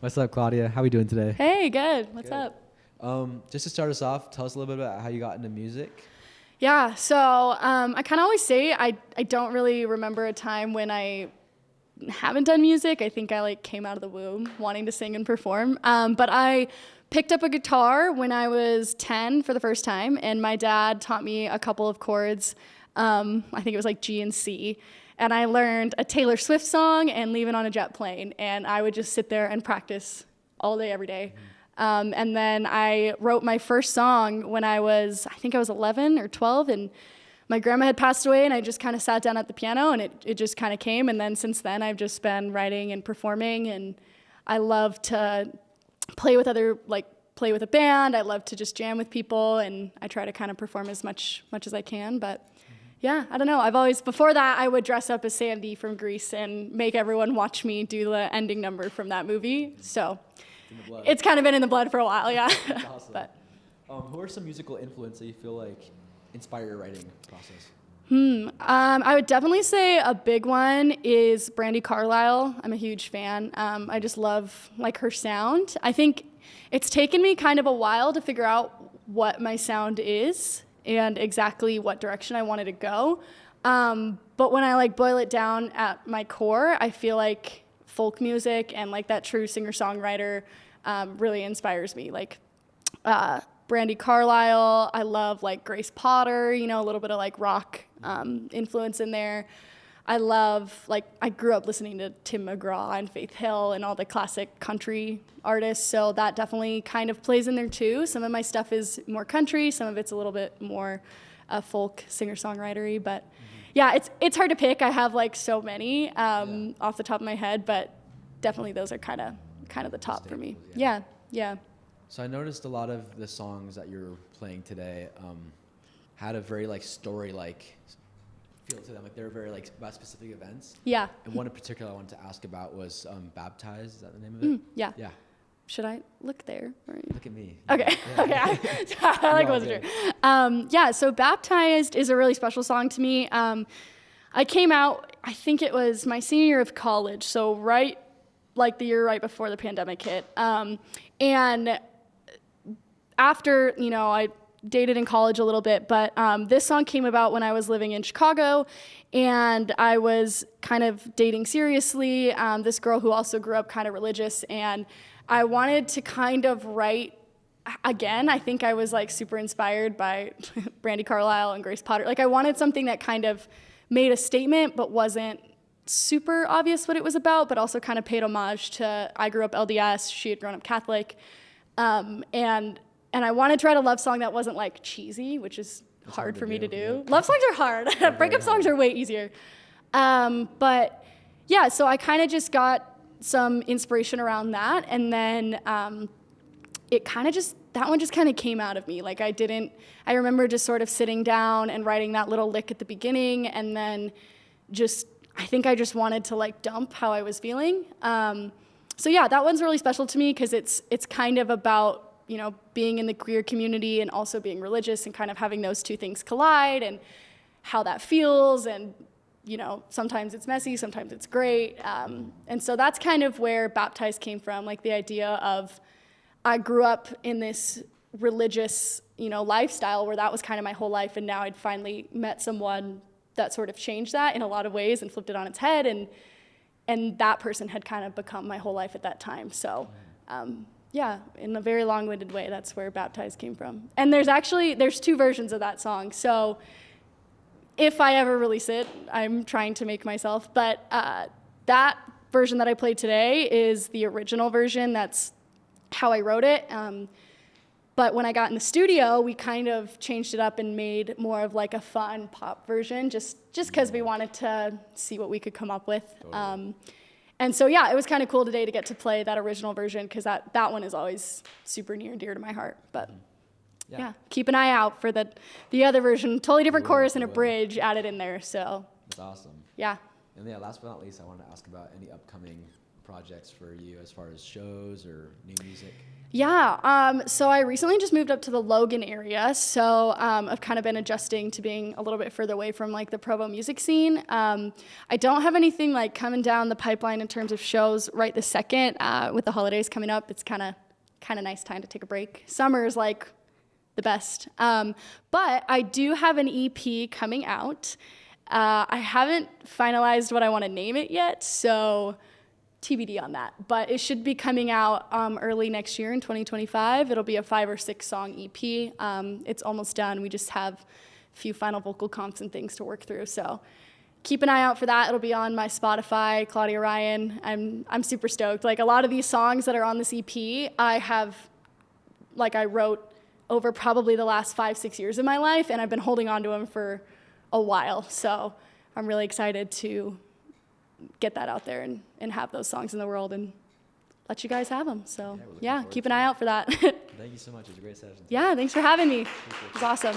What's up, Claudia? How are we doing today? Hey, good. What's Good. up? Just to start us off, tell us a little bit about how you got into music. Yeah, so I kind of always say I don't really remember a time when I haven't done music. I think I came out of the womb wanting to sing and perform. But I picked up a guitar when I was 10 for the first time, and my dad taught me a couple of chords. I think it was like G and C. And I learned a Taylor Swift song and Leaving on a Jet Plane, and I would just sit there and practice all day, every day. And then I wrote my first song when I think I was 11 or 12, and my grandma had passed away, and I just kind of sat down at the piano, and it just kind of came. And then since then, I've just been writing and performing, and I love to play with play with a band. I love to just jam with people, and I try to kind of perform as much as I can. But yeah, I don't know. Before that, I would dress up as Sandy from Grease and make everyone watch me do the ending number from that movie. So it's kind of been in the blood for a while, yeah. That's awesome. But who are some musical influences that you feel like inspire your writing process? I would definitely say a big one is Brandi Carlile. I'm a huge fan. I just love her sound. I think it's taken me kind of a while to figure out what my sound is and exactly what direction I wanted to go. But when I boil it down at my core, I feel like folk music and that true singer-songwriter really inspires me. Brandi Carlile, I love Grace Potter, a little bit of rock influence in there. I love, I grew up listening to Tim McGraw and Faith Hill and all the classic country artists, so that definitely kind of plays in there too. Some of my stuff is more country, some of it's a little bit more folk singer-songwritery, but yeah, it's hard to pick. I have so many off the top of my head, but definitely those are kind of the top for me. Yeah. So I noticed a lot of the songs that you're playing today had a very story feel to them. They were very about specific events. Yeah. And one in particular I wanted to ask about was Baptized. Is that the name of it? Yeah. Yeah. Should I look there? Look at me. Okay. Yeah. Okay. I wasn't sure. Yeah. So Baptized is a really special song to me. I came out, I think it was my senior year of college. So right, the year right before the pandemic hit. And after, I dated in college a little bit, but this song came about when I was living in Chicago, and I was kind of dating seriously this girl who also grew up kind of religious, and I wanted to kind of write again. I think I was super inspired by Brandi Carlile and Grace Potter. I wanted something that kind of made a statement but wasn't super obvious what it was about, but also kind of paid homage to, I grew up LDS, she had grown up Catholic, and I wanted to write a love song that wasn't cheesy, which is hard for me to do. Yeah. Love songs are hard. Breakup songs are way easier. But yeah, so I kind of just got some inspiration around that, and then that one just kind of came out of me. I remember just sort of sitting down and writing that little lick at the beginning, and then I think I just wanted to dump how I was feeling. So yeah, that one's really special to me because it's kind of about being in the queer community and also being religious and kind of having those two things collide and how that feels. And, sometimes it's messy, sometimes it's great. And so that's kind of where Baptized came from, the idea of I grew up in this religious, lifestyle where that was kind of my whole life. And now I'd finally met someone that sort of changed that in a lot of ways and flipped it on its head. And that person had kind of become my whole life at that time. So, yeah, in a very long-winded way, that's where Baptized came from. And there's two versions of that song. So if I ever release it, I'm trying to make myself. But that version that I played today is the original version. That's how I wrote it. But when I got in the studio, we kind of changed it up and made more of a fun pop version, just because we wanted to see what we could come up with. Totally. And so, yeah, it was kind of cool today to get to play that original version because that one is always super near and dear to my heart. But yeah, keep an eye out for the other version, totally different chorus and a bridge added in there. So that's awesome. Yeah. And yeah, last but not least, I wanted to ask about any upcoming projects for you as far as shows or new music. Yeah, so I recently just moved up to the Logan area, so I've kind of been adjusting to being a little bit further away from like the Provo music scene. I don't have anything like coming down the pipeline in terms of shows right this second. With the holidays coming up, it's kind of nice time to take a break. Summer is like the best. But I do have an EP coming out. I haven't finalized what I want to name it yet, so TBD on that. But it should be coming out early next year in 2025. It'll be a 5 or 6 song EP. It's almost done. We just have a few final vocal comps and things to work through. So keep an eye out for that. It'll be on my Spotify, Claudia Ryan. I'm super stoked. Like a lot of these songs that are on this EP, I wrote over probably the last 5-6 years of my life, and I've been holding on to them for a while. So I'm really excited to get that out there and have those songs in the world and let you guys have them. So yeah, keep an eye out for that. Thank you so much. It was a great session. Yeah, thanks for having me. It was awesome.